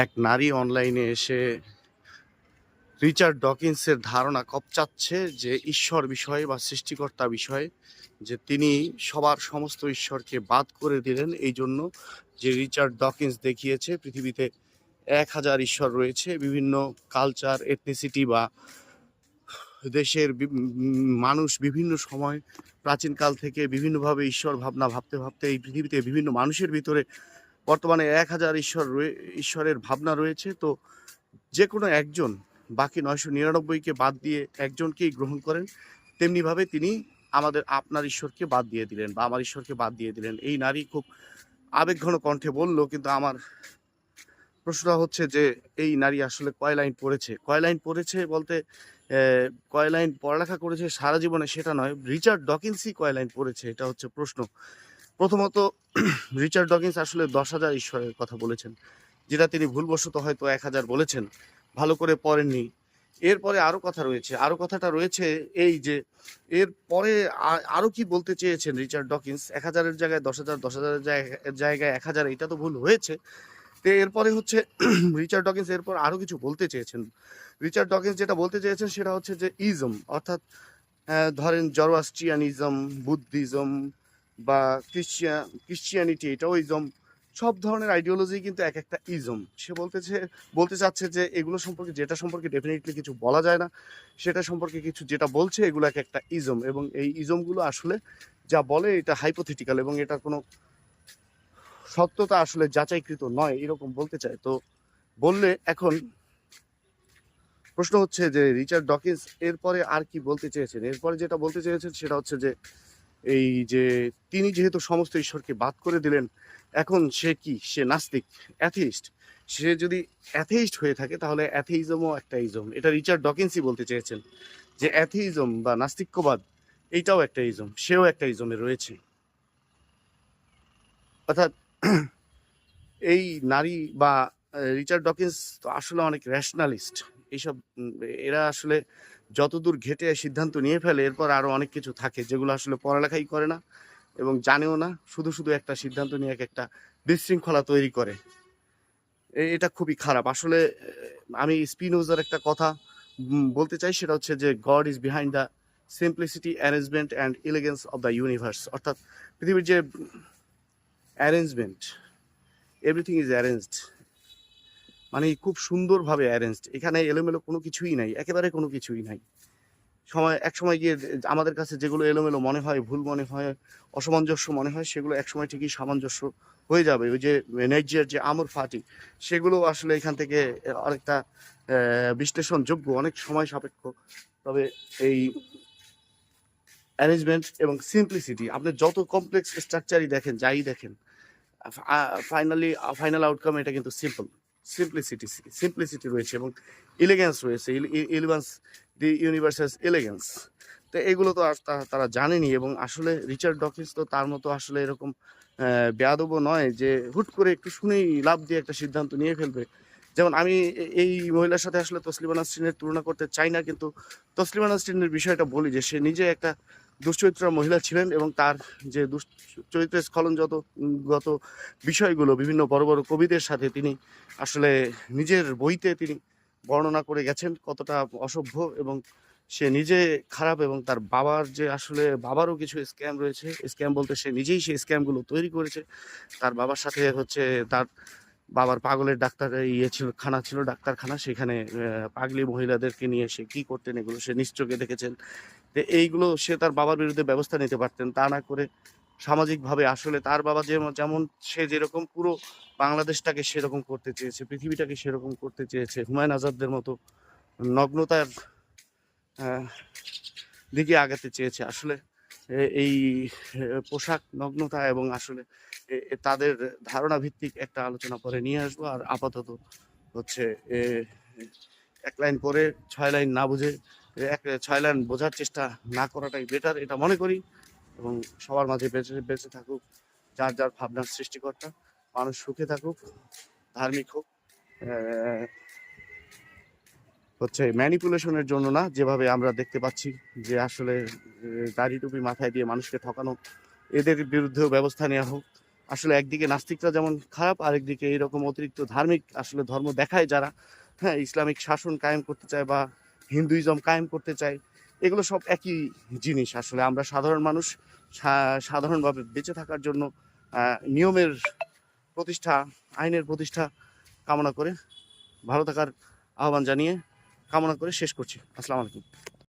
এক নারী অনলাইনে এসে রিচার্ড ডকিন্সের ধারণা কপচাচ্ছে যে ঈশ্বর বিষয়ে বা সৃষ্টিকর্তা বিষয়ে, যে তিনি সবার সমস্ত ঈশ্বরকে বাদ করে দিলেন এই জন্য যে রিচার্ড ডকিন্স দেখিয়েছে পৃথিবীতে 1000 ঈশ্বর রয়েছে। বিভিন্ন কালচার, এথনিসিটি বা দেশের মানুষ বিভিন্ন সময় প্রাচীনকাল থেকে বিভিন্নভাবে ঈশ্বর ভাবনা ভাবতে ভাবতে এই পৃথিবীতে বিভিন্ন মানুষের ভিতরে বর্তমানে 1000 ঈশ্বরের ভাবনা রয়েছে। তো যে কোনো একজন বাকি 999কে বাদ দিয়ে একজনকেই গ্রহণ করেন, তেমনিভাবে তিনি আপনার ঈশ্বরকে বাদ দিয়ে দিলেন বা আমার ঈশ্বরকে বাদ দিয়ে দিলেন। এই নারী খুব আবেগঘন কণ্ঠে বলল, কিন্তু আমার প্রশ্ন হচ্ছে যে এই নারী আসলে কয় লাইন পড়েছে? কয় লাইন পড়েছে বলতে কয় লাইন পড়ালেখা করেছে সারা জীবনে সেটা নয়, রিচার্ড ডকিন্সই কয় লাইন পড়েছে এটা হচ্ছে প্রশ্ন। প্রথমত রিচার্ড ডকিন্স আসলে 10,000 ঈশ্বরের কথা বলেছেন, যেটা তিনি ভুলবশত হয়তো 1000 বলেছেন, ভালো করে পড়েননি। এরপরে আরও কথা রয়েছে, আরও কথাটা রয়েছে এই যে এরপরে আরও কি বলতে চেয়েছেন রিচার্ড ডকিন্স। 1000-এর জায়গায় 10,000, 10,000-এর জায়গায় 1000, এটা তো ভুল হয়েছে। তো এরপরে হচ্ছে রিচার্ড ডকিন্স এরপর আরও কিছু বলতে চেয়েছেন। রিচার্ড ডকিন্স যেটা বলতে চেয়েছেন সেটা হচ্ছে যে ইজম, অর্থাৎ ধরেন জরোয়াস্ট্রিয়ানিজম, বুদ্ধিজম বা ক্রিশ্চিয়ানিটি, এটাও ইজম। সব ধরনের আইডিওলজি কিন্তু এক একটা ইজম। সে বলতে চাচ্ছে যে এগুলো সম্পর্কে, যেটা সম্পর্কে ডেফিনেটলি কিছু বলা যায় না, সেটা সম্পর্কে কিছু যেটা বলছে, এগুলো এক একটা ইজম, এবং এই ইজমগুলো আসলে যা বলে এটা হাইপোথেটিক্যাল এবং এটা কোনো সত্যতা আসলে যাচাইকৃত নয়, এরকম বলতে চায়। তো বললে এখন প্রশ্ন হচ্ছে যে রিচার্ড ডকিন্স এরপরে আর কি বলতে চেয়েছেন। এরপরে যেটা বলতে চেয়েছেন সেটা হচ্ছে যে এই যে তিনি যেহেতু সমস্ত ঈশ্বরকে বাদ করে দিলেন, এখন সে নাস্তিক, অ্যাথিস্ট। সে যদি অ্যাথিস্ট হয়ে থাকে তাহলে অ্যাথিইজমও একটা ইজম। এটা রিচার্ড ডকিন্সই বলতে চেয়েছেন যে অ্যাথিইজম বা নাস্তিক্যবাদ এইটাও একটা ইজম, সেও একটা ইজমে রয়েছে। অর্থাৎ এই নারী বা রিচার্ড ডকিন্স তো আসলে অনেক র্যাশনালিস্ট। এইসব এরা আসলে যতদূর ঘেটে সিদ্ধান্ত নিয়ে ফেলে, এরপর আরও অনেক কিছু থাকে যেগুলো আসলে পড়ালেখাই করে না এবং জানেও না, শুধু শুধু একটা সিদ্ধান্ত নিয়ে একটা বিশৃঙ্খলা তৈরি করে। এটা খুবই খারাপ আসলে। আমি স্পিনোজার একটা কথা বলতে চাই, সেটা হচ্ছে যে god is behind the simplicity, arrangement and elegance of the universe. অর্থাৎ পৃথিবীর যে অ্যারেঞ্জমেন্ট, এভরিথিং ইজ অ্যারেঞ্জড, মানে খুব সুন্দরভাবে অ্যারেঞ্জড। এখানে এলোমেলো কোনো কিছুই নাই, একেবারে কোনো কিছুই নাই। এক সময় গিয়ে আমাদের কাছে যেগুলো এলোমেলো মনে হয়, ভুল মনে হয়, অসামঞ্জস্য মনে হয়, সেগুলো একসময় ঠিকই সামঞ্জস্য হয়ে যাবে। ওই যে নেইজার যে আমর ফাটি, সেগুলো আসলে এখান থেকে অনেকটা বিশ্লেষণযোগ্য, অনেক সময় সাপেক্ষ। তবে এই অ্যারেঞ্জমেন্ট এবং সিম্পলিসিটি, আপনি যত কমপ্লেক্স স্ট্রাকচারই দেখেন, যাই দেখেন, ফাইনাল আউটকাম এটা কিন্তু সিম্পলিসিটি রয়েছে এবং এলিগেন্স রয়েছে। এলিগেন্স, দি ইউনিভার্সাল এলিগেন্স। তো এগুলো তো আর তারা জানেনি। এবং আসলে রিচার্ড ডকিন্স তো তার মতো আসলে এরকম বেয়াদবও নয় যে হুট করে একটু শুনেই লাভ দিয়ে একটা সিদ্ধান্ত নিয়ে ফেলবে। যেমন আমি এই মহিলার সাথে আসলে তসলিমা নাসরিনের তুলনা করতে চাই না, কিন্তু তসলিমা নাসরিনের বিষয়টা বলি যে সে নিজে একটা দুশ্চরিত্র মহিলা ছিলেন এবং তার যে চরিত্রের স্খলনগত বিষয়গুলো বিভিন্ন বড় বড় কবিদের সাথে তিনি আসলে নিজের বইতে তিনি বর্ণনা করে গেছেন কতটা অসভ্য এবং সে নিজে খারাপ, এবং তার বাবারও কিছু স্ক্যাম রয়েছে। স্ক্যাম বলতে সে নিজেই সেই স্ক্যামগুলো তৈরি করেছে। তার বাবার সাথে হচ্ছে তার বাবার পাগলের খানা ছিল, ডাক্তারখানা, সেখানে পাগলি মহিলাদেরকে নিয়ে সে কি করতেন এগুলো সে নিশ্চোখে দেখেছেন। এইগুলো সে তার বাবার বিরুদ্ধে ব্যবস্থা নিতে পারতেন, তা না করে সামাজিকভাবে আসলে তার বাবা যেমন সে যেরকম পুরো বাংলাদেশটাকে সেরকম করতে চেয়েছে, পৃথিবীটাকে সেরকম করতে চেয়েছে, হুমায়ুন আজাদদের মতো নগ্নতার দিকে আগাতে চেয়েছে। আসলে এই পোশাক নগ্নতা এবং আসলে তাদের ধারণা ভিত্তিক একটা আলোচনা পরে নিয়ে আসবো। আর আপাতত হচ্ছে এক লাইন পরে 6 লাইন না বুঝে 6 লাইন বোঝার চেষ্টা না করাটাই বেটার, এটা মনে করি। এবং সবার মাঝে বেঁচে থাকুক যার যার ভাবনার সৃষ্টিকর্তা। মানুষ সুখে থাকুক, ধার্মিক হোক, হচ্ছে ম্যানিপুলেশনের জন্য না, যেভাবে আমরা দেখতে পাচ্ছি যে আসলে দাড়ি টুপি মাথায় দিয়ে মানুষকে ঠকানো, এদের বিরুদ্ধেও ব্যবস্থা নেওয়া হোক। আসলে একদিকে নাস্তিকরা যেমন খারাপ, আরেকদিকে এরকম অতিরিক্ত ধার্মিক আসলে ধর্ম দেখায় যারা, হ্যাঁ, ইসলামিক শাসন কায়েম করতে চায় বা হিন্দুইজম কায়েম করতে চায়, এগুলো সব একই জিনিস। আসলে আমরা সাধারণ মানুষ সাধারণভাবে বেঁচে থাকার জন্য নিয়মের প্রতিষ্ঠা, আইনের প্রতিষ্ঠা কামনা করে, ভালো থাকার আহ্বান জানিয়ে কামনা করে শেষ করছি। আসসালামু আলাইকুম।